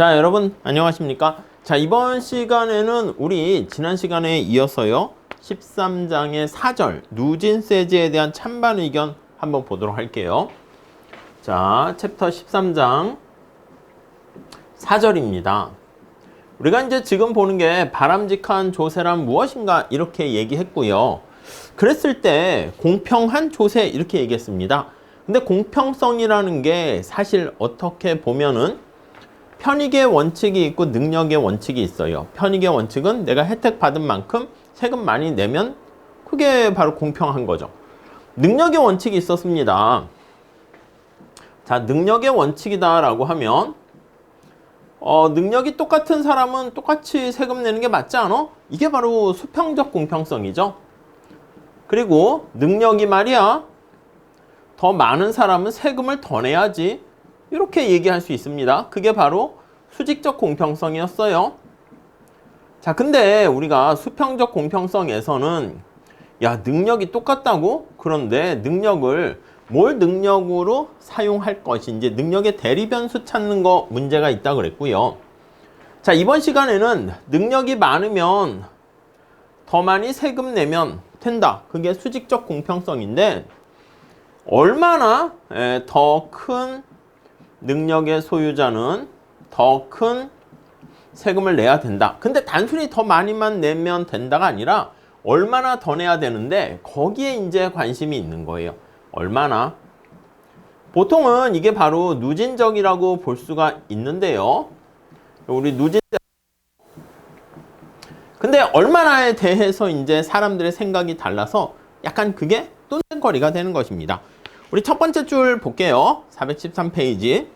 자, 여러분 안녕하십니까? 자, 이번 시간에는 우리 지난 시간에 이어서요 13장의 4절 누진세제에 대한 찬반 의견 한번 보도록 할게요. 자, 챕터 13장 4절입니다. 우리가 이제 지금 보는 게 바람직한 조세란 무엇인가 이렇게 얘기했고요. 그랬을 때 공평한 조세 이렇게 얘기했습니다. 근데 공평성이라는 게 사실 어떻게 보면은 편익의 원칙이 있고 능력의 원칙이 있어요. 편익의 원칙은 내가 혜택 받은 만큼 세금 많이 내면 그게 바로 공평한 거죠. 능력의 원칙이 있었습니다. 자, 능력의 원칙이다라고 하면 능력이 똑같은 사람은 똑같이 세금 내는 게 맞지 않아? 이게 바로 수평적 공평성이죠. 그리고 능력이 말이야 더 많은 사람은 세금을 더 내야지 이렇게 얘기할 수 있습니다. 그게 바로 수직적 공평성이었어요. 자, 근데 우리가 수평적 공평성에서는 야, 능력이 똑같다고? 그런데 능력을 뭘 능력으로 사용할 것인지 능력의 대리변수 찾는 거 문제가 있다 그랬고요. 자, 이번 시간에는 능력이 많으면 더 많이 세금 내면 된다. 그게 수직적 공평성인데 얼마나 더 큰 능력의 소유자는 더 큰 세금을 내야 된다. 근데 단순히 더 많이만 내면 된다가 아니라 얼마나 더 내야 되는데 거기에 이제 관심이 있는 거예요. 얼마나? 보통은 이게 바로 누진적이라고 볼 수가 있는데요. 우리 누진 근데 얼마나에 대해서 이제 사람들의 생각이 달라서 약간 그게 똔똔거리가 되는 것입니다. 우리 첫 번째 줄 볼게요. 413페이지.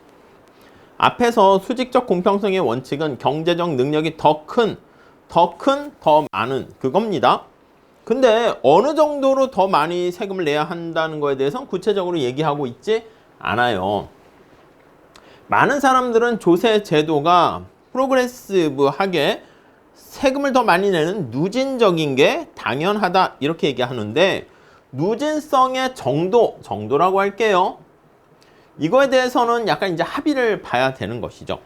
앞에서 수직적 공평성의 원칙은 경제적 능력이 더 많은 그겁니다. 근데 어느 정도로 더 많이 세금을 내야 한다는 거에 대해서는 구체적으로 얘기하고 있지 않아요. 많은 사람들은 조세 제도가 프로그레시브하게 세금을 더 많이 내는 누진적인 게 당연하다 이렇게 얘기하는데 누진성의 정도라고 할게요. 이거에 대해서는 약간 이제 합의를 봐야 되는 것이죠.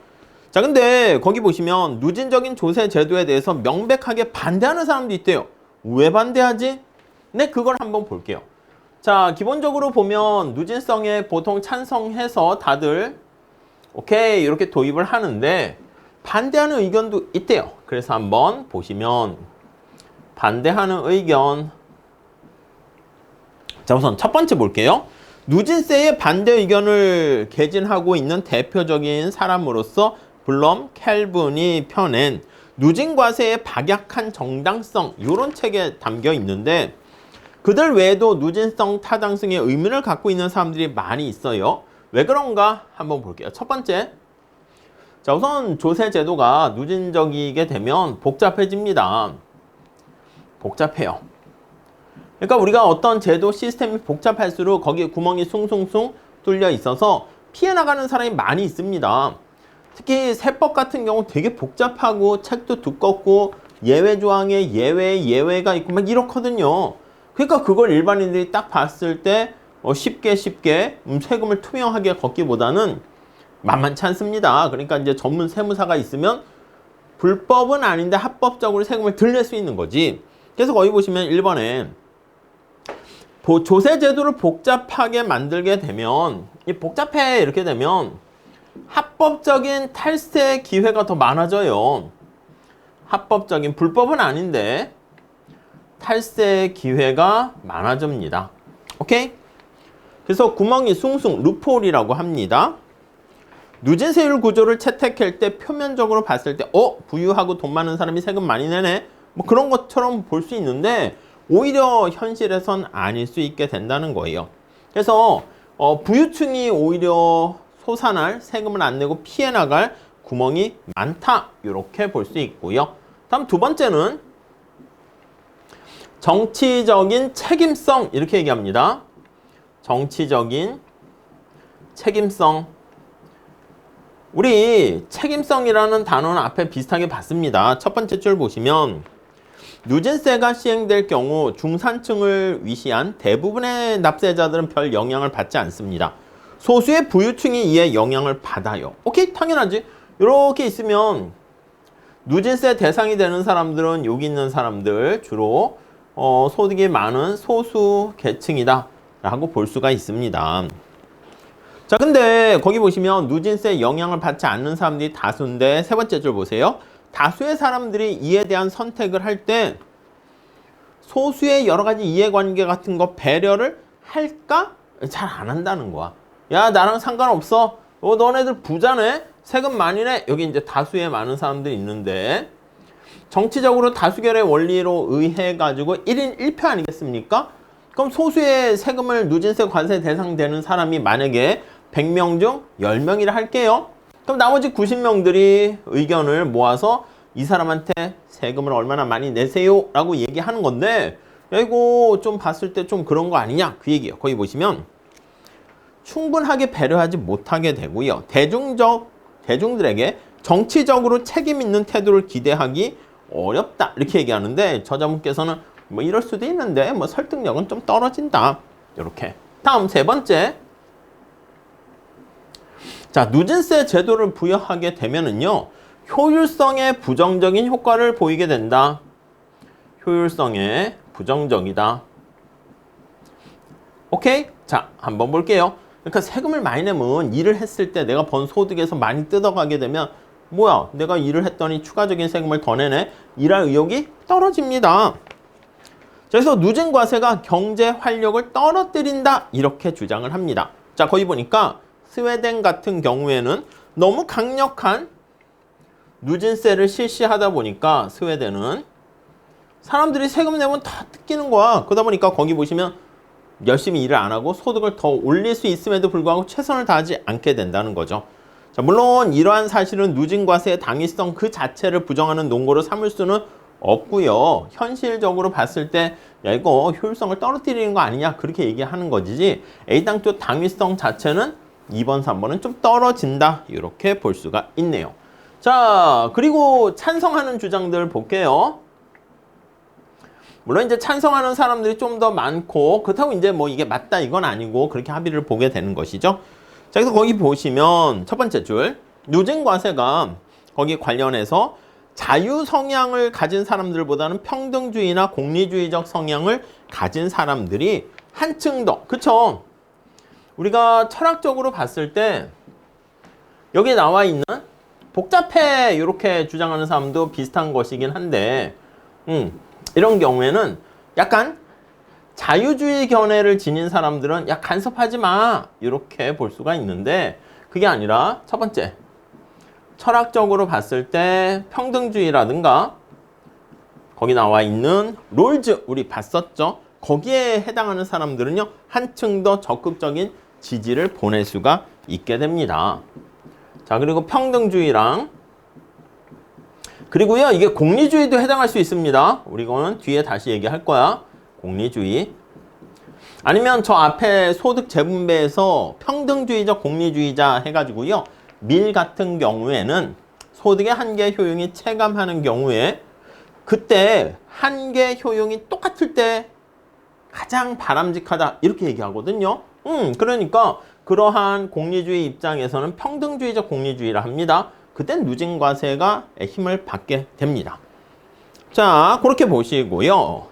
자, 근데 거기 보시면 누진적인 조세 제도에 대해서 명백하게 반대하는 사람도 있대요. 왜 반대하지? 네, 그걸 한번 볼게요. 자, 기본적으로 보면 누진성에 보통 찬성해서 다들 오케이 이렇게 도입을 하는데 반대하는 의견도 있대요. 그래서 한번 보시면 반대하는 의견. 자, 우선 첫 번째 볼게요. 누진세의 반대 의견을 개진하고 있는 대표적인 사람으로서 블럼 켈븐이 펴낸 누진과세의 박약한 정당성 이런 책에 담겨 있는데 그들 외에도 누진성 타당성의 의문을 갖고 있는 사람들이 많이 있어요. 왜 그런가 한번 볼게요. 첫 번째, 자, 우선 조세 제도가 누진적이게 되면 복잡해집니다. 복잡해요. 그러니까 우리가 어떤 제도 시스템이 복잡할수록 거기에 구멍이 숭숭숭 뚫려 있어서 피해 나가는 사람이 많이 있습니다. 특히 세법 같은 경우 되게 복잡하고 책도 두껍고 예외 조항에 예외가 있고 막 이렇거든요. 그러니까 그걸 일반인들이 딱 봤을 때 쉽게 세금을 투명하게 걷기보다는 만만치 않습니다. 그러니까 이제 전문 세무사가 있으면 불법은 아닌데 합법적으로 세금을 덜 낼 수 있는 거지. 그래서 거기 보시면 1번에 조세 제도를 복잡하게 만들게 되면 복잡해 이렇게 되면 합법적인 탈세 기회가 더 많아져요. 합법적인 불법은 아닌데 탈세 기회가 많아집니다. 오케이? 그래서 구멍이 숭숭 루폴이라고 합니다. 누진세율 구조를 채택할 때 표면적으로 봤을 때 부유하고 돈 많은 사람이 세금 많이 내네 뭐 그런 것처럼 볼 수 있는데 오히려 현실에선 아닐 수 있게 된다는 거예요. 그래서 부유층이 오히려 솟아날 세금을 안 내고 피해 나갈 구멍이 많다 이렇게 볼 수 있고요. 다음 두 번째는 정치적인 책임성 이렇게 얘기합니다. 정치적인 책임성. 우리 책임성이라는 단어는 앞에 비슷하게 봤습니다. 첫 번째 줄 보시면 누진세가 시행될 경우 중산층을 위시한 대부분의 납세자들은 별 영향을 받지 않습니다. 소수의 부유층이 이에 영향을 받아요. 오케이, 당연하지. 이렇게 있으면 누진세 대상이 되는 사람들은 여기 있는 사람들 주로 소득이 많은 소수 계층이다 라고 볼 수가 있습니다. 자, 근데 거기 보시면 누진세 영향을 받지 않는 사람들이 다수인데 세 번째 줄 보세요. 다수의 사람들이 이에 대한 선택을 할 때 소수의 여러 가지 이해관계 같은 거 배려를 할까? 잘 안 한다는 거야. 야, 나랑 상관없어. 너네들 부자네? 세금 많이 내? 여기 이제 다수의 많은 사람들이 있는데 정치적으로 다수결의 원리로 의해 가지고 1인 1표 아니겠습니까? 그럼 소수의 세금을 누진세 과세 대상 되는 사람이 만약에 100명 중 10명이라 할게요. 그럼 나머지 90명들이 의견을 모아서 이 사람한테 세금을 얼마나 많이 내세요 라고 얘기하는 건데, 야, 이거 좀 봤을 때 좀 그런 거 아니냐 그 얘기예요. 거기 보시면 충분하게 배려하지 못하게 되고요. 대중들에게 정치적으로 책임 있는 태도를 기대하기 어렵다 이렇게 얘기하는데, 저자분께서는 뭐 이럴 수도 있는데 뭐 설득력은 좀 떨어진다 이렇게. 다음 세 번째, 자, 누진세 제도를 부여하게 되면은요 효율성에 부정적인 효과를 보이게 된다. 효율성에 부정적이다. 오케이? 자, 한번 볼게요. 그러니까 세금을 많이 내면 일을 했을 때 내가 번 소득에서 많이 뜯어가게 되면 뭐야? 내가 일을 했더니 추가적인 세금을 더 내네? 일할 의욕이 떨어집니다. 그래서 누진과세가 경제 활력을 떨어뜨린다 이렇게 주장을 합니다. 자, 거기 보니까 스웨덴 같은 경우에는 너무 강력한 누진세를 실시하다 보니까 스웨덴은 사람들이 세금 내면 다 뜯기는 거야. 그러다 보니까 거기 보시면 열심히 일을 안 하고 소득을 더 올릴 수 있음에도 불구하고 최선을 다하지 않게 된다는 거죠. 자, 물론 이러한 사실은 누진과세의 당위성 그 자체를 부정하는 논거로 삼을 수는 없고요. 현실적으로 봤을 때 야, 이거 효율성을 떨어뜨리는 거 아니냐 그렇게 얘기하는 거지, A당초 당위성 자체는 2번, 3번은 좀 떨어진다 이렇게 볼 수가 있네요. 자, 그리고 찬성하는 주장들 볼게요. 물론 이제 찬성하는 사람들이 좀 더 많고 그렇다고 이제 뭐 이게 맞다 이건 아니고 그렇게 합의를 보게 되는 것이죠. 자, 그래서 거기 보시면 첫 번째 줄 누진과세가 거기 관련해서 자유 성향을 가진 사람들보다는 평등주의나 공리주의적 성향을 가진 사람들이 한층 더, 그쵸? 우리가 철학적으로 봤을 때 여기 나와 있는 복잡해 이렇게 주장하는 사람도 비슷한 것이긴 한데 이런 경우에는 약간 자유주의 견해를 지닌 사람들은 야, 간섭하지 마 이렇게 볼 수가 있는데, 그게 아니라 첫 번째 철학적으로 봤을 때 평등주의라든가 거기 나와 있는 롤즈 우리 봤었죠? 거기에 해당하는 사람들은요 한층 더 적극적인 지지를 보낼 수가 있게 됩니다. 자, 그리고 평등주의랑 그리고요 이게 공리주의도 해당할 수 있습니다. 우리 이거는 뒤에 다시 얘기할 거야. 공리주의 아니면 저 앞에 소득 재분배에서 평등주의적 공리주의자 해가지고요 밀 같은 경우에는 소득의 한계 효용이 체감하는 경우에 그때 한계 효용이 똑같을 때 가장 바람직하다 이렇게 얘기하거든요. 그러니까 그러한 공리주의 입장에서는 평등주의적 공리주의라 합니다. 그땐 누진과세가 힘을 받게 됩니다. 자, 그렇게 보시고요.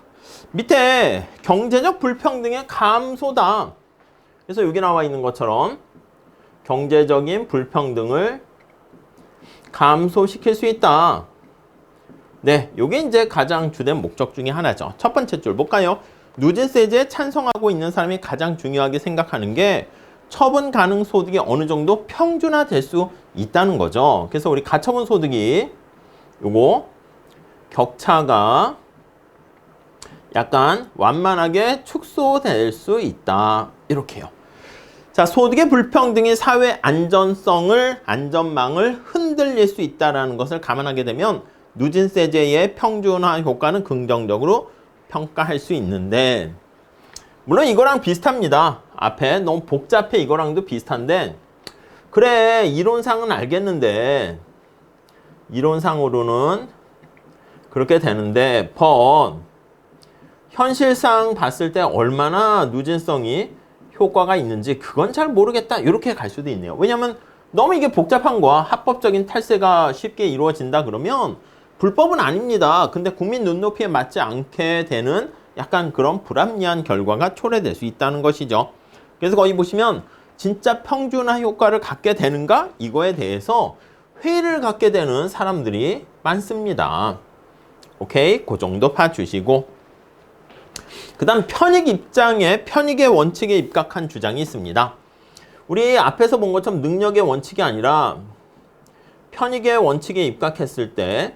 밑에 경제적 불평등의 감소다. 그래서 여기 나와 있는 것처럼 경제적인 불평등을 감소시킬 수 있다. 네, 요게 이제 가장 주된 목적 중에 하나죠. 첫 번째 줄 볼까요? 누진세제에 찬성하고 있는 사람이 가장 중요하게 생각하는 게 처분 가능 소득이 어느 정도 평준화될 수 있다는 거죠. 그래서 우리 가처분 소득이 요거 격차가 약간 완만하게 축소될 수 있다. 이렇게요. 자, 소득의 불평등이 사회 안전망을 흔들릴 수 있다는 것을 감안하게 되면 누진세제의 평준화 효과는 긍정적으로 평가할 수 있는데, 물론 이거랑 비슷합니다. 앞에 너무 복잡해 이거랑도 비슷한데, 그래 이론상은 알겠는데 이론상으로는 그렇게 되는데 현실상 봤을 때 얼마나 누진성이 효과가 있는지 그건 잘 모르겠다 이렇게 갈 수도 있네요. 왜냐하면 너무 이게 복잡한 거야. 합법적인 탈세가 쉽게 이루어진다 그러면 불법은 아닙니다. 근데 국민 눈높이에 맞지 않게 되는 약간 그런 불합리한 결과가 초래될 수 있다는 것이죠. 그래서 거기 보시면 진짜 평준화 효과를 갖게 되는가? 이거에 대해서 회의를 갖게 되는 사람들이 많습니다. 오케이? 그 정도 봐주시고. 그 다음 편익 입장에 편익의 원칙에 입각한 주장이 있습니다. 우리 앞에서 본 것처럼 능력의 원칙이 아니라 편익의 원칙에 입각했을 때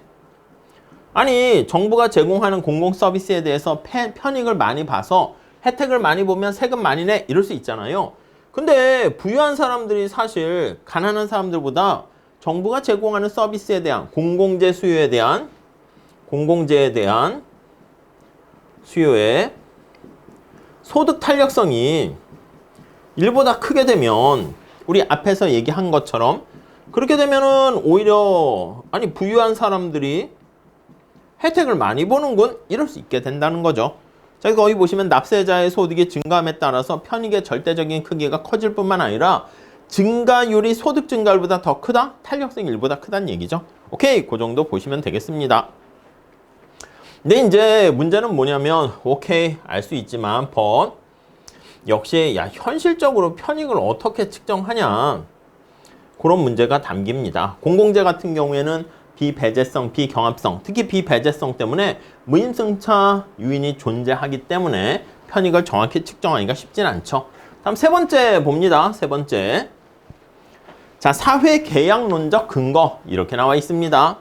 아니 정부가 제공하는 공공 서비스에 대해서 편익을 많이 봐서 혜택을 많이 보면 세금 많이 내 이럴 수 있잖아요. 근데 부유한 사람들이 사실 가난한 사람들보다 정부가 제공하는 서비스에 대한 공공재 수요에 대한 공공재에 대한 수요의 소득 탄력성이 일보다 크게 되면 우리 앞에서 얘기한 것처럼 그렇게 되면은 오히려 아니 부유한 사람들이 혜택을 많이 보는군 이럴 수 있게 된다는 거죠. 자, 거기 보시면 납세자의 소득이 증가함에 따라서 편익의 절대적인 크기가 커질 뿐만 아니라 증가율이 소득 증가율보다 더 크다? 탄력성이 일보다 크다는 얘기죠. 오케이, 그 정도 보시면 되겠습니다. 근데 이제 문제는 뭐냐면 오케이, 알 수 있지만 역시 현실적으로 편익을 어떻게 측정하냐 그런 문제가 담깁니다. 공공재 같은 경우에는 비배제성, 비경합성, 특히 비배제성 때문에 무임승차 유인이 존재하기 때문에 편익을 정확히 측정하기가 쉽진 않죠. 다음 세 번째 봅니다. 세 번째. 자, 사회계약론적 근거 이렇게 나와 있습니다.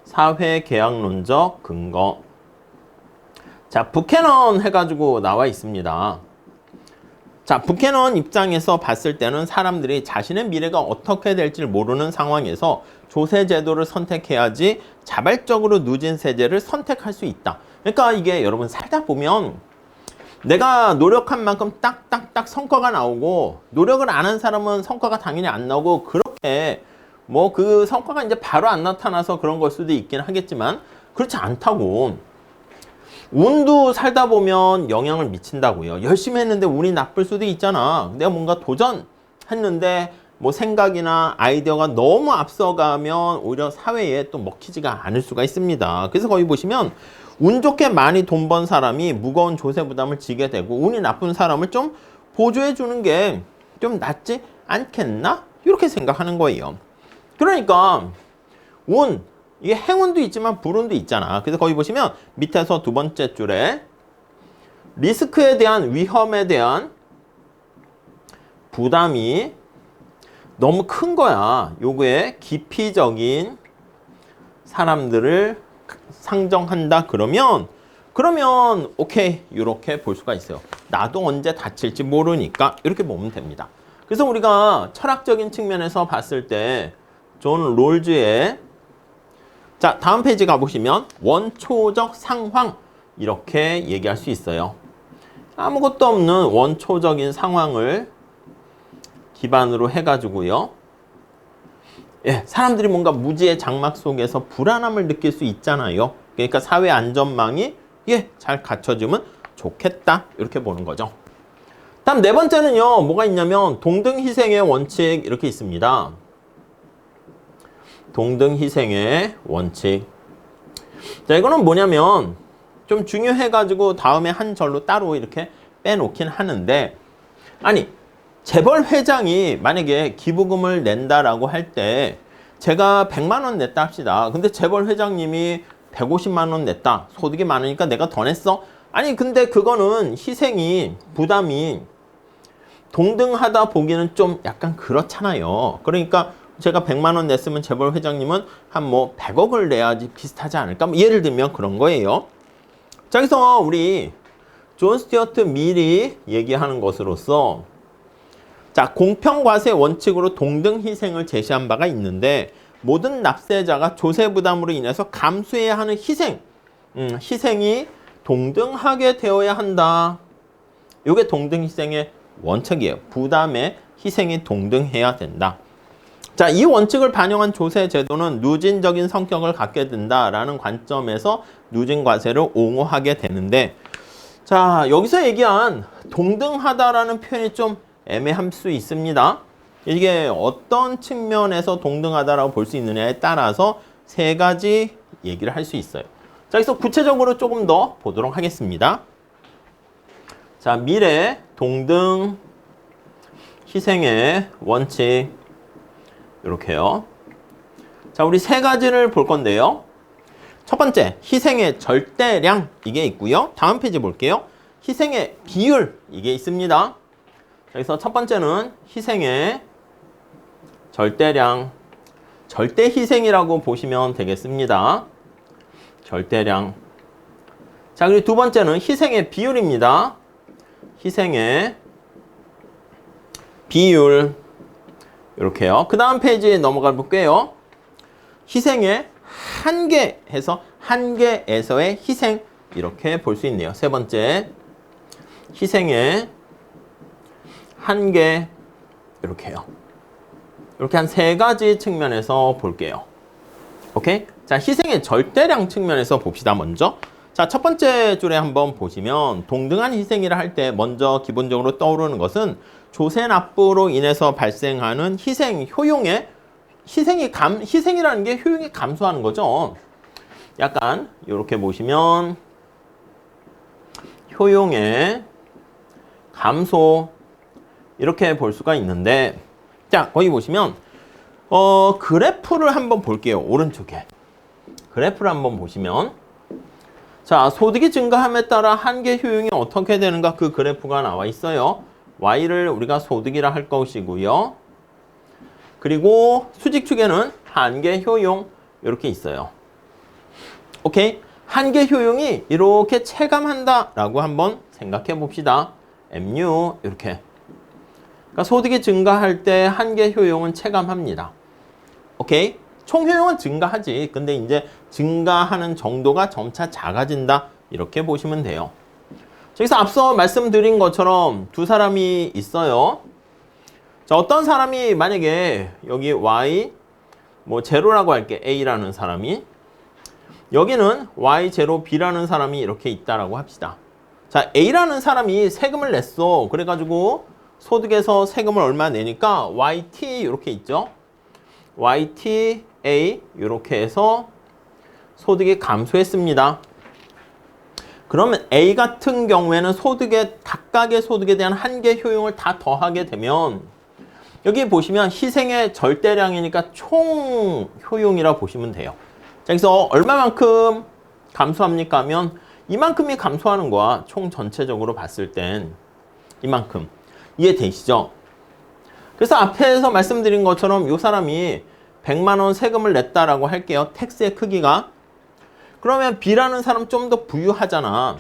사회계약론적 근거. 자, 부캐넌 해가지고 나와 있습니다. 자, 부캐넌 입장에서 봤을 때는 사람들이 자신의 미래가 어떻게 될지 모르는 상황에서 조세제도를 선택해야지 자발적으로 누진세제를 선택할 수 있다. 그러니까 이게 여러분 살다 보면 내가 노력한 만큼 딱딱딱 성과가 나오고 노력을 안 한 사람은 성과가 당연히 안 나오고 그렇게 뭐 그 성과가 이제 바로 안 나타나서 그런 걸 수도 있긴 하겠지만 그렇지 않다고. 운도 살다 보면 영향을 미친다고요. 열심히 했는데 운이 나쁠 수도 있잖아. 내가 뭔가 도전했는데 뭐 생각이나 아이디어가 너무 앞서가면 오히려 사회에 또 먹히지가 않을 수가 있습니다. 그래서 거기 보시면 운 좋게 많이 돈 번 사람이 무거운 조세 부담을 지게 되고 운이 나쁜 사람을 좀 보조해 주는 게 좀 낫지 않겠나? 이렇게 생각하는 거예요. 그러니까 이게 행운도 있지만 불운도 있잖아. 그래서 거기 보시면 밑에서 두 번째 줄에 리스크에 대한 위험에 대한 부담이 너무 큰 거야. 요거에 기피적인 사람들을 상정한다 그러면 오케이 이렇게 볼 수가 있어요. 나도 언제 다칠지 모르니까 이렇게 보면 됩니다. 그래서 우리가 철학적인 측면에서 봤을 때 존 롤즈의 자, 다음 페이지 가보시면 원초적 상황 이렇게 얘기할 수 있어요. 아무것도 없는 원초적인 상황을 기반으로 해가지고요. 예, 사람들이 뭔가 무지의 장막 속에서 불안함을 느낄 수 있잖아요. 그러니까 사회 안전망이 잘 갖춰지면 좋겠다 이렇게 보는 거죠. 다음 네 번째는요. 뭐가 있냐면 동등희생의 원칙 이렇게 있습니다. 동등희생의 원칙. 자, 이거는 뭐냐면 좀 중요해가지고 다음에 한 절로 따로 이렇게 빼놓긴 하는데 아니 재벌 회장이 만약에 기부금을 낸다라고 할 때 제가 100만 원 냈다 합시다. 근데 재벌 회장님이 150만 원 냈다. 소득이 많으니까 내가 더 냈어. 아니 근데 그거는 희생이 부담이 동등하다 보기는 좀 약간 그렇잖아요. 그러니까 제가 100만 원 냈으면 재벌 회장님은 한 뭐 100억을 내야지 비슷하지 않을까? 뭐 예를 들면 그런 거예요. 자, 여기서 우리 존 스튜어트 밀이 얘기하는 것으로서 자, 공평과세 원칙으로 동등 희생을 제시한 바가 있는데 모든 납세자가 조세 부담으로 인해서 감수해야 하는 희생이 동등하게 되어야 한다. 이게 동등 희생의 원칙이에요. 부담의 희생이 동등해야 된다. 자, 이 원칙을 반영한 조세 제도는 누진적인 성격을 갖게 된다라는 관점에서 누진과세를 옹호하게 되는데 자, 여기서 얘기한 동등하다라는 표현이 좀 애매할 수 있습니다. 이게 어떤 측면에서 동등하다라고 볼 수 있느냐에 따라서 세 가지 얘기를 할 수 있어요. 자, 그래서 구체적으로 조금 더 보도록 하겠습니다. 자, 미래, 동등, 희생의 원칙. 이렇게요. 자, 우리 세 가지를 볼 건데요. 첫 번째, 희생의 절대량. 이게 있고요. 다음 페이지 볼게요. 희생의 비율. 이게 있습니다. 자, 그래서 첫 번째는 희생의 절대량. 절대 희생이라고 보시면 되겠습니다. 절대량. 자, 그리고 두 번째는 희생의 비율입니다. 희생의 비율. 이렇게요. 그 다음 페이지에 넘어가 볼게요. 희생의 한계 해서 한계에서의 희생. 이렇게 볼 수 있네요. 세 번째. 희생의 한계. 이렇게요. 이렇게 한 세 가지 측면에서 볼게요. 오케이? 자, 희생의 절대량 측면에서 봅시다, 먼저. 자, 첫 번째 줄에 한번 보시면 동등한 희생이라 할 때 먼저 기본적으로 떠오르는 것은 조세 납부로 인해서 발생하는 희생 효용의 희생이라는 게 효용이 감소하는 거죠. 약간 이렇게 보시면 효용의 감소 이렇게 볼 수가 있는데, 자, 거기 보시면 그래프를 한번 볼게요. 오른쪽에 그래프를 한번 보시면, 자, 소득이 증가함에 따라 한계 효용이 어떻게 되는가, 그 그래프가 나와 있어요. Y를 우리가 소득이라 할 것이고요. 그리고 수직축에는 한계 효용 이렇게 있어요. 오케이? 한계 효용이 이렇게 체감한다라고 한번 생각해 봅시다. MU 이렇게. 그러니까 소득이 증가할 때 한계 효용은 체감합니다. 오케이? 총 효용은 증가하지. 근데 이제 증가하는 정도가 점차 작아진다. 이렇게 보시면 돼요. 여기서 앞서 말씀드린 것처럼 두 사람이 있어요. 자, 어떤 사람이 만약에 여기 Y 뭐 제로라고 할게. A라는 사람이, 여기는 Y 제로 B라는 사람이 이렇게 있다라고 합시다. 자, A라는 사람이 세금을 냈어. 그래가지고 소득에서 세금을 얼마 내니까 YT 이렇게 있죠. YT A 이렇게 해서 소득이 감소했습니다. 그러면 A 같은 경우에는 각각의 소득에 대한 한계 효용을 다 더하게 되면, 여기 보시면 희생의 절대량이니까 총 효용이라 보시면 돼요. 자, 그래서 얼마만큼 감소합니까 하면 이만큼이 감소하는 거야. 총 전체적으로 봤을 땐 이만큼. 이해되시죠? 그래서 앞에서 말씀드린 것처럼 이 사람이 100만 원 세금을 냈다라고 할게요. 텍스의 크기가. 그러면 B라는 사람 좀 더 부유하잖아.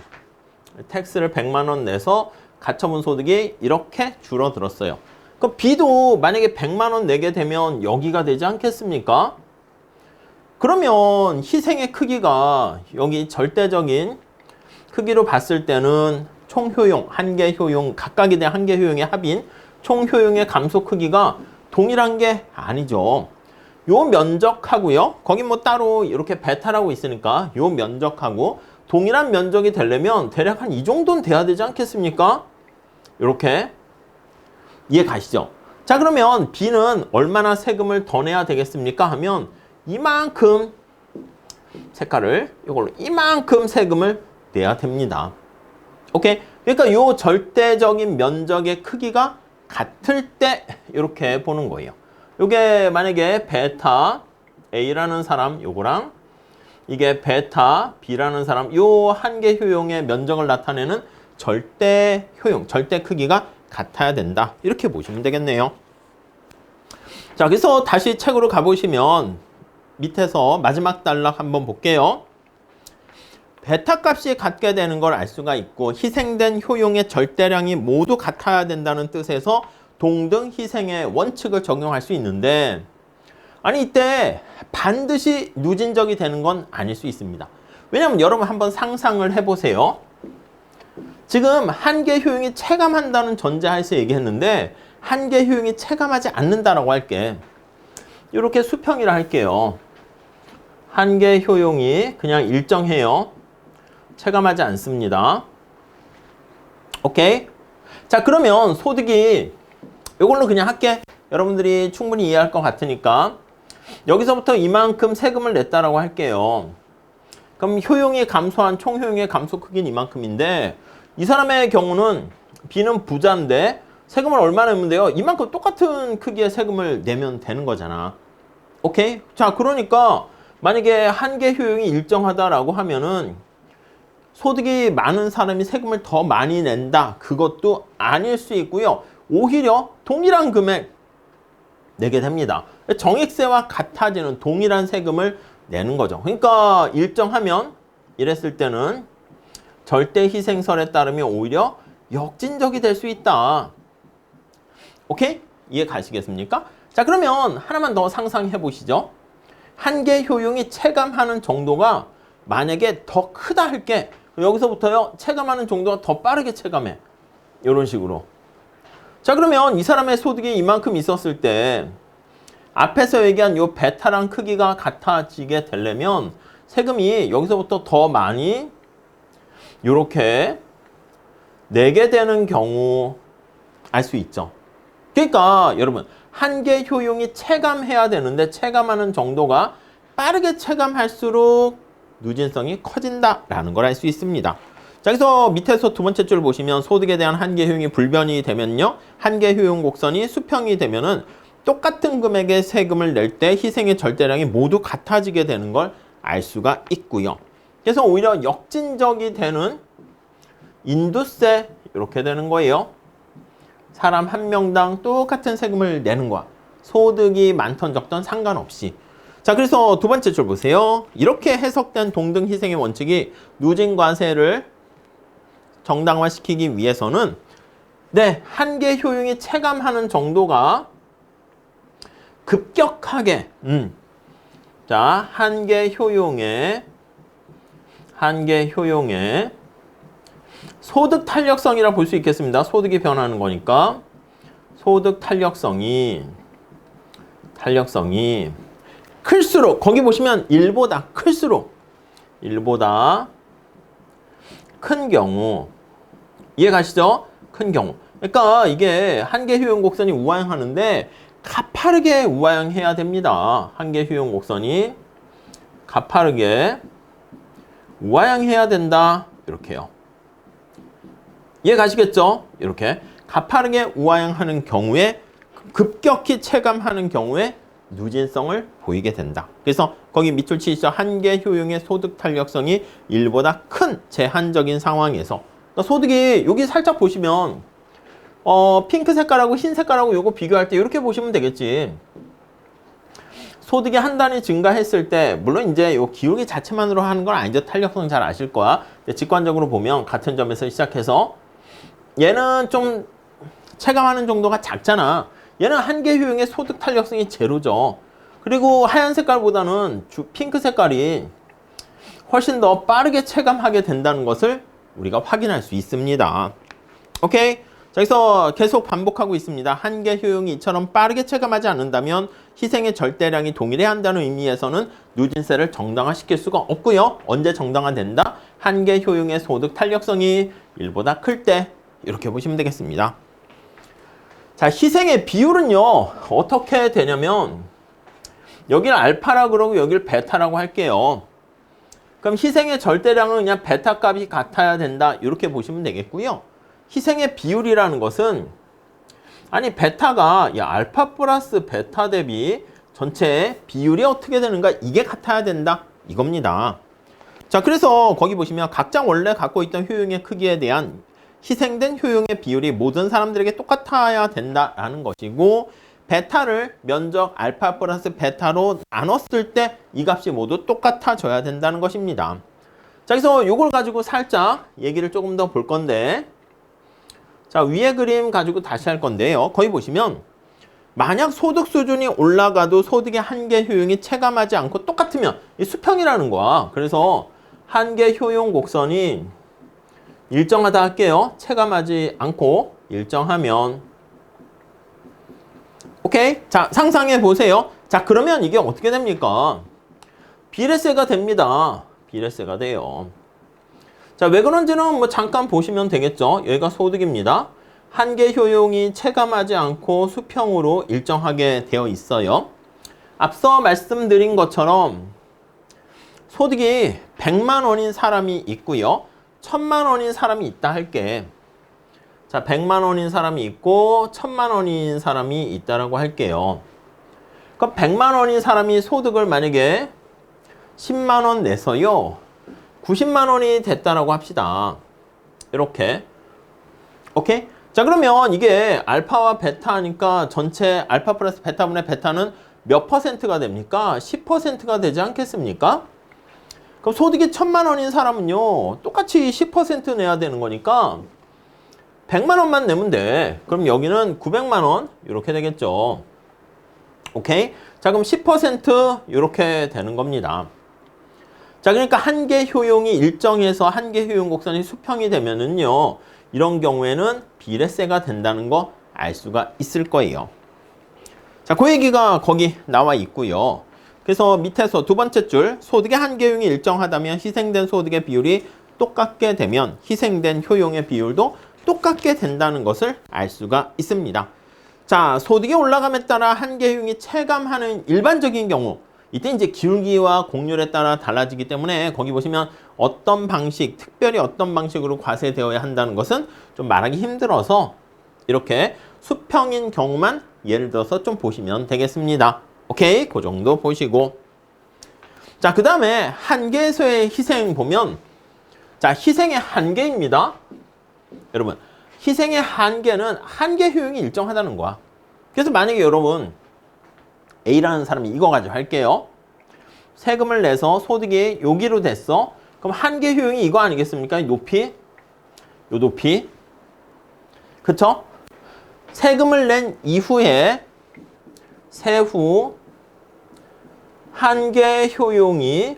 텍스를 100만 원 내서 가처분 소득이 이렇게 줄어들었어요. 그럼 B도 만약에 100만 원 내게 되면 여기가 되지 않겠습니까? 그러면 희생의 크기가 여기 절대적인 크기로 봤을 때는 총 효용, 한계 효용, 각각에 대한 한계 효용의 합인 총 효용의 감소 크기가 동일한 게 아니죠. 요 면적하고요. 거기 뭐 따로 이렇게 베타라고 있으니까 요 면적하고 동일한 면적이 되려면 대략 한 이 정도는 돼야 되지 않겠습니까? 이렇게. 이해 가시죠? 자, 그러면 B는 얼마나 세금을 더 내야 되겠습니까? 하면 이만큼 색깔을 이걸로 이만큼 세금을 내야 됩니다. 오케이? 그러니까 요 절대적인 면적의 크기가 같을 때 이렇게 보는 거예요. 요게 만약에 베타 A라는 사람 요거랑 이게 베타 B라는 사람 요 한계 효용의 면적을 나타내는 절대 효용, 절대 크기가 같아야 된다. 이렇게 보시면 되겠네요. 자, 그래서 다시 책으로 가보시면 밑에서 마지막 단락 한번 볼게요. 베타 값이 같게 되는 걸 알 수가 있고 희생된 효용의 절대량이 모두 같아야 된다는 뜻에서 동등 희생의 원칙을 적용할 수 있는데, 아니 이때 반드시 누진적이 되는 건 아닐 수 있습니다. 왜냐하면 여러분 한번 상상을 해보세요. 지금 한계 효용이 체감한다는 전제하에서 얘기했는데 한계 효용이 체감하지 않는다라고 할게. 이렇게 수평이라 할게요. 한계 효용이 그냥 일정해요. 체감하지 않습니다. 오케이? 자, 그러면 소득이 이걸로 그냥 할게. 여러분들이 충분히 이해할 것 같으니까 여기서부터 이만큼 세금을 냈다라고 할게요. 그럼 효용이 감소한 총 효용의 감소 크기는 이만큼인데 이 사람의 경우는 B는 부자인데 세금을 얼마 내면 돼요? 이만큼 똑같은 크기의 세금을 내면 되는 거잖아. 오케이? 자, 그러니까 만약에 한계 효용이 일정하다라고 하면은 소득이 많은 사람이 세금을 더 많이 낸다. 그것도 아닐 수 있고요. 오히려 동일한 금액 내게 됩니다. 정액세와 같아지는 동일한 세금을 내는 거죠. 그러니까 일정하면 이랬을 때는 절대 희생설에 따르면 오히려 역진적이 될 수 있다. 오케이? 이해 가시겠습니까? 자, 그러면 하나만 더 상상해 보시죠. 한계 효용이 체감하는 정도가 만약에 더 크다 할게. 여기서부터요, 체감하는 정도가 더 빠르게 체감해. 이런 식으로. 자, 그러면 이 사람의 소득이 이만큼 있었을 때 앞에서 얘기한 요 베타랑 크기가 같아지게 되려면 세금이 여기서부터 더 많이 요렇게 내게 되는 경우 알 수 있죠. 그러니까 여러분 한계 효용이 체감해야 되는데 체감하는 정도가 빠르게 체감할수록 누진성이 커진다라는 걸 알 수 있습니다. 자, 그래서 밑에서 두 번째 줄 보시면 소득에 대한 한계 효용이 불변이 되면요. 한계 효용 곡선이 수평이 되면은 똑같은 금액의 세금을 낼 때 희생의 절대량이 모두 같아지게 되는 걸 알 수가 있고요. 그래서 오히려 역진적이 되는 인두세 이렇게 되는 거예요. 사람 한 명당 똑같은 세금을 내는 거야. 소득이 많던 적던 상관없이. 자, 그래서 두 번째 줄 보세요. 이렇게 해석된 동등 희생의 원칙이 누진과세를 정당화시키기 위해서는 네, 한계 효용이 체감하는 정도가 급격하게 자, 한계 효용의 소득 탄력성이라 볼 수 있겠습니다. 소득이 변하는 거니까 소득 탄력성이 클수록 거기 보시면 1보다 클수록 1보다 큰 경우 이해 가시죠? 큰 경우. 그러니까 이게 한계 효용 곡선이 우하향하는데 가파르게 우하향해야 됩니다. 한계 효용 곡선이 가파르게 우하향해야 된다. 이렇게요. 이해 가시겠죠? 이렇게 가파르게 우하향하는 경우에 급격히 체감하는 경우에 누진성을 보이게 된다. 그래서 거기 밑줄 치시죠. 한계 효용의 소득 탄력성이 1보다 큰 제한적인 상황에서 그러니까 소득이 여기 살짝 보시면 핑크 색깔하고 흰 색깔하고 요거 비교할 때 이렇게 보시면 되겠지. 소득이 한 단위 증가했을 때 물론 이제 요 기울기 자체만으로 하는 건 아니죠. 탄력성 잘 아실 거야. 직관적으로 보면 같은 점에서 시작해서 얘는 좀 체감하는 정도가 작잖아. 얘는 한계 효용의 소득 탄력성이 제로죠. 그리고 하얀 색깔보다는 핑크 색깔이 훨씬 더 빠르게 체감하게 된다는 것을 우리가 확인할 수 있습니다. 오케이? 자, 그래서 계속 반복하고 있습니다. 한계 효용이 이처럼 빠르게 체감하지 않는다면 희생의 절대량이 동일해야 한다는 의미에서는 누진세를 정당화시킬 수가 없고요. 언제 정당화된다? 한계 효용의 소득 탄력성이 1보다 클 때 이렇게 보시면 되겠습니다. 자, 희생의 비율은요. 어떻게 되냐면 여기를 알파라고 그러고 여기를 베타라고 할게요. 그럼 희생의 절대량은 그냥 베타 값이 같아야 된다. 이렇게 보시면 되겠고요. 희생의 비율이라는 것은 아니 베타가 알파 플러스 베타 대비 전체 비율이 어떻게 되는가 이게 같아야 된다 이겁니다. 자, 그래서 거기 보시면 각자 원래 갖고 있던 효용의 크기에 대한 희생된 효용의 비율이 모든 사람들에게 똑같아야 된다라는 것이고 베타를 면적 알파 플러스 베타로 나눴을 때 이 값이 모두 똑같아져야 된다는 것입니다. 자, 그래서 이걸 가지고 살짝 얘기를 조금 더 볼 건데 자, 위에 그림 가지고 다시 할 건데요. 거기 보시면 만약 소득 수준이 올라가도 소득의 한계 효용이 체감하지 않고 똑같으면 이 수평이라는 거야. 그래서 한계 효용 곡선이 일정하다 할게요. 체감하지 않고 일정하면 오케이? 자, 상상해 보세요. 자, 그러면 이게 어떻게 됩니까? 비례세가 됩니다. 비례세가 돼요. 자, 왜 그런지는 뭐 잠깐 보시면 되겠죠. 여기가 소득입니다. 한계 효용이 체감하지 않고 수평으로 일정하게 되어 있어요. 앞서 말씀드린 것처럼 소득이 100만 원인 사람이 있고요. 1000만 원인 사람이 있다 할게. 자, 100만 원인 사람이 있고 1000만 원인 사람이 있다라고 할게요. 그럼 100만 원인 사람이 소득을 만약에 10만 원 내서요. 90만 원이 됐다라고 합시다. 이렇게. 오케이? 자, 그러면 이게 알파와 베타니까 전체 알파 플러스 베타분의 베타는 몇 퍼센트가 됩니까? 10%가 되지 않겠습니까? 그럼 소득이 1000만 원인 사람은요. 똑같이 10% 내야 되는 거니까 100만 원만 내면 돼. 그럼 여기는 900만 원 이렇게 되겠죠. 오케이? 자, 그럼 10% 이렇게 되는 겁니다. 자, 그러니까 한계 효용이 일정해서 한계 효용 곡선이 수평이 되면은요. 이런 경우에는 비례세가 된다는 거 알 수가 있을 거예요. 자, 그 얘기가 거기 나와 있고요. 그래서 밑에서 두 번째 줄 소득의 한계 효용이 일정하다면 희생된 소득의 비율이 똑같게 되면 희생된 효용의 비율도 똑같게 된다는 것을 알 수가 있습니다. 자, 소득이 올라감에 따라 한계 효용이 체감하는 일반적인 경우 이때 이제 기울기와 곡률에 따라 달라지기 때문에 거기 보시면 어떤 방식, 특별히 어떤 방식으로 과세되어야 한다는 것은 좀 말하기 힘들어서 이렇게 수평인 경우만 예를 들어서 좀 보시면 되겠습니다. 오케이? 그 정도 보시고. 자, 그 다음에 한계에서의 희생 보면 자, 희생의 한계입니다. 여러분, 희생의 한계는 한계 효용이 일정하다는 거야. 그래서 만약에 여러분 A라는 사람이 이거 가지고 할게요. 세금을 내서 소득이 여기로 됐어. 그럼 한계 효용이 이거 아니겠습니까? 높이. 요 높이. 그쵸? 세금을 낸 이후에 세후 한계 효용이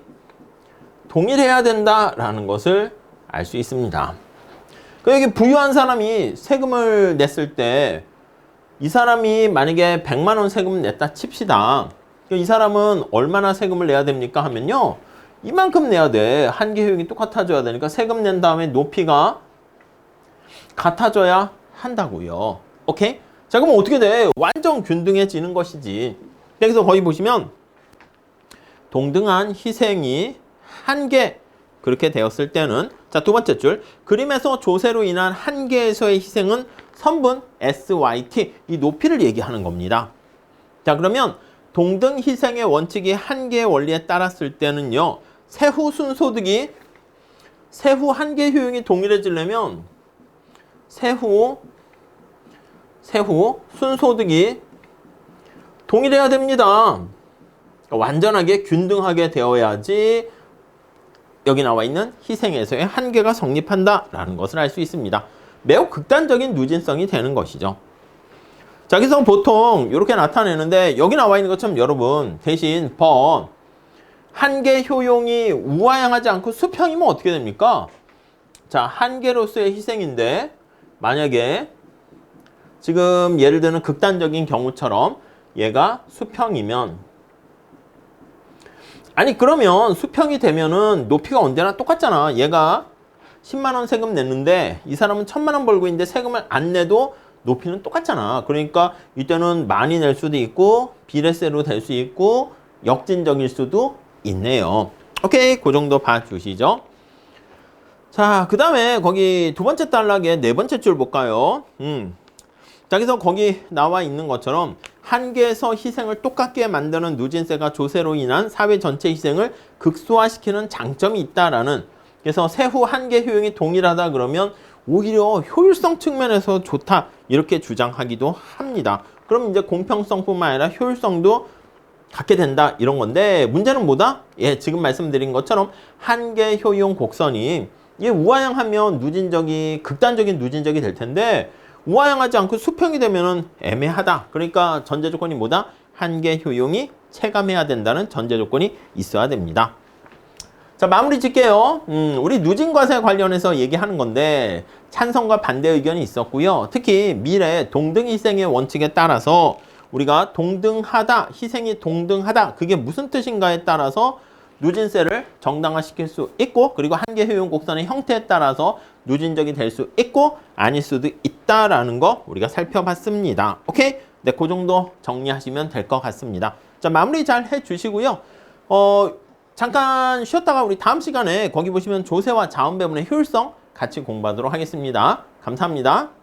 동일해야 된다라는 것을 알 수 있습니다. 여기 부유한 사람이 세금을 냈을 때 이 사람이 만약에 100만 원 세금을 냈다 칩시다. 이 사람은 얼마나 세금을 내야 됩니까? 하면요. 이만큼 내야 돼. 한계 효용이 똑같아져야 되니까 세금 낸 다음에 높이가 같아져야 한다고요. 오케이? 자, 그럼 어떻게 돼? 완전 균등해지는 것이지. 여기서 거기 보시면 동등한 희생이 한계 그렇게 되었을 때는 자, 두 번째 줄 그림에서 조세로 인한 한계에서의 희생은 선분 SYT 이 높이를 얘기하는 겁니다. 자, 그러면 동등 희생의 원칙이 한계의 원리에 따랐을 때는요. 세후 순소득이 세후 한계 효용이 동일해지려면 세후 순소득이 동일해야 됩니다. 완전하게 균등하게 되어야지 여기 나와 있는 희생에서의 한계가 성립한다라는 것을 알 수 있습니다. 매우 극단적인 누진성이 되는 것이죠. 자, 그래서 보통 이렇게 나타내는데 여기 나와 있는 것처럼 여러분 대신 번 한계 효용이 우하향하지 않고 수평이면 어떻게 됩니까? 자, 한계로서의 희생인데 만약에 지금 예를 들면 극단적인 경우처럼 얘가 수평이면 아니 그러면 수평이 되면은 높이가 언제나 똑같잖아. 얘가 10만 원 세금 냈는데 이 사람은 1000만 원 벌고 있는데 세금을 안 내도 높이는 똑같잖아. 그러니까 이때는 많이 낼 수도 있고 비례세로 될 수 있고 역진적일 수도 있네요. 오케이, 그 정도 봐주시죠. 자, 그 다음에 거기 두 번째 단락에 네 번째 줄 볼까요? 자, 그래서 거기 나와 있는 것처럼 한계에서 희생을 똑같게 만드는 누진세가 조세로 인한 사회 전체 희생을 극소화시키는 장점이 있다라는 그래서 세후 한계 효용이 동일하다 그러면 오히려 효율성 측면에서 좋다 이렇게 주장하기도 합니다. 그럼 이제 공평성뿐만 아니라 효율성도 갖게 된다 이런 건데 문제는 뭐다? 예, 지금 말씀드린 것처럼 한계 효용 곡선이 이게 우하향하면 누진적이 극단적인 누진적이 될 텐데 우하향하지 않고 수평이 되면은 애매하다. 그러니까 전제 조건이 뭐다? 한계 효용이 체감해야 된다는 전제 조건이 있어야 됩니다. 자, 마무리 짓게요. 우리 누진과세 관련해서 얘기하는 건데 찬성과 반대 의견이 있었고요. 특히 미래 동등희생의 원칙에 따라서 우리가 동등하다, 희생이 동등하다 그게 무슨 뜻인가에 따라서 누진세를 정당화시킬 수 있고 그리고 한계 효용 곡선의 형태에 따라서 누진적이 될 수 있고 아닐 수도 있다라는 거 우리가 살펴봤습니다. 오케이? 네, 그 정도 정리하시면 될 것 같습니다. 자, 마무리 잘 해주시고요. 잠깐 쉬었다가 우리 다음 시간에 거기 보시면 조세와 자원 배분의 효율성 같이 공부하도록 하겠습니다. 감사합니다.